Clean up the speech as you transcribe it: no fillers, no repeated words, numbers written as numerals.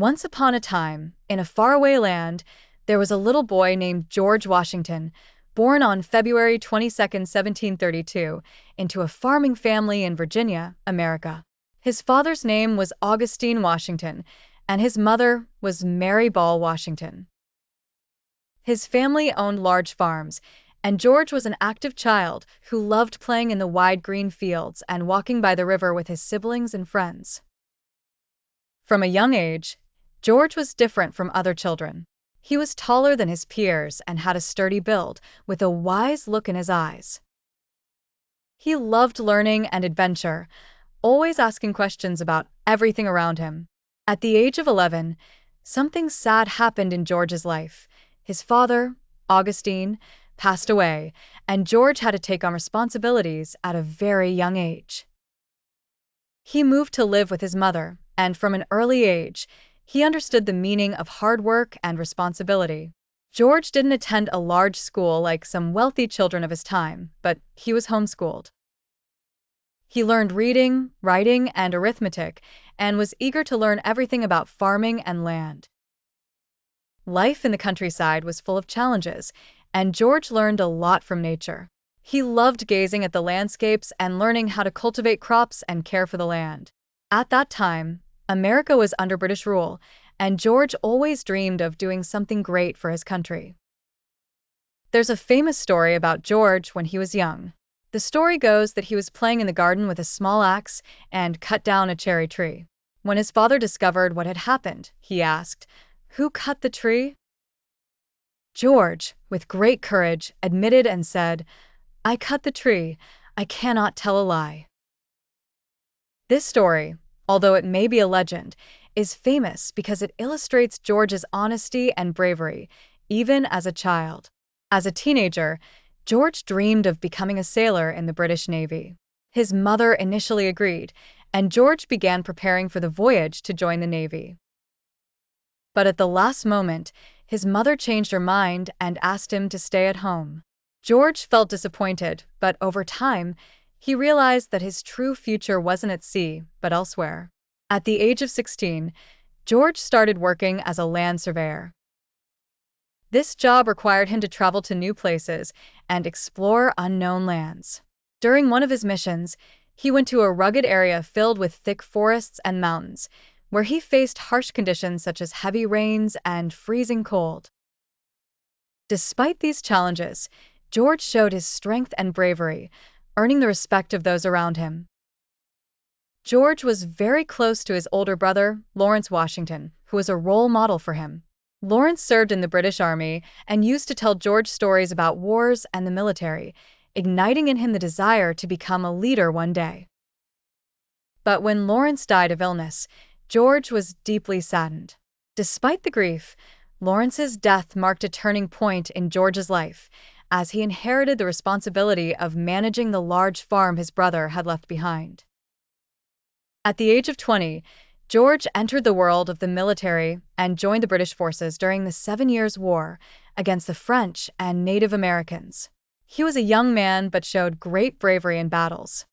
Once upon a time, in a faraway land, there was a little boy named George Washington, born on February 22nd, 1732, into a farming family in Virginia, America. His father's name was Augustine Washington, and his mother was Mary Ball Washington. His family owned large farms, and George was an active child who loved playing in the wide green fields and walking by the river with his siblings and friends. From a young age, George was different from other children. He was taller than his peers and had a sturdy build, with a wise look in his eyes. He loved learning and adventure, always asking questions about everything around him. At the age of 11, something sad happened in George's life. His father, Augustine, passed away, and George had to take on responsibilities at a very young age. He moved to live with his mother, and from an early age, he understood the meaning of hard work and responsibility. George didn't attend a large school like some wealthy children of his time, but he was homeschooled. He learned reading, writing, and arithmetic, and was eager to learn everything about farming and land. Life in the countryside was full of challenges, and George learned a lot from nature. He loved gazing at the landscapes and learning how to cultivate crops and care for the land. At that time, America was under British rule, and George always dreamed of doing something great for his country. There's a famous story about George when he was young. The story goes that he was playing in the garden with a small axe and cut down a cherry tree. When his father discovered what had happened, he asked, "Who cut the tree?" George, with great courage, admitted and said, "I cut the tree. I cannot tell a lie." This story, although it may be a legend, is famous because it illustrates George's honesty and bravery, even as a child. As a teenager, George dreamed of becoming a sailor in the British Navy. His mother initially agreed, and George began preparing for the voyage to join the Navy. But at the last moment, his mother changed her mind and asked him to stay at home. George felt disappointed, but over time, he realized that his true future wasn't at sea, but elsewhere. At the age of 16, George started working as a land surveyor. This job required him to travel to new places and explore unknown lands. During one of his missions, he went to a rugged area filled with thick forests and mountains, where he faced harsh conditions such as heavy rains and freezing cold. Despite these challenges, George showed his strength and bravery, earning the respect of those around him. George was very close to his older brother, Lawrence Washington, who was a role model for him. Lawrence served in the British Army and used to tell George stories about wars and the military, igniting in him the desire to become a leader one day. But when Lawrence died of illness, George was deeply saddened. Despite the grief, Lawrence's death marked a turning point in George's life, as he inherited the responsibility of managing the large farm his brother had left behind. At the age of 20, George entered the world of the military and joined the British forces during the 7 Years' War against the French and Native Americans. He was a young man but showed great bravery in battles.